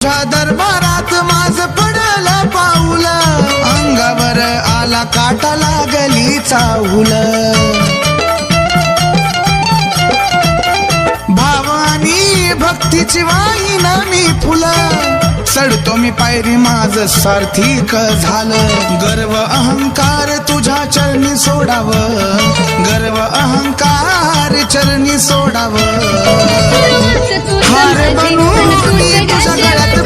तुझ्या दरबारात माझ पडलं पाऊल, अंगावर आला काटा लागली चाहूल. भाव आणि भक्तीची वाहीन मी फुलं, चढतो मी पायरी माझ सार्थिक झालं. गर्व अहंकार तुझ्या चरणी सोडावं, गर्व अहंकार चरणी सोडावं. हार बनून तुझ्या गळ्यात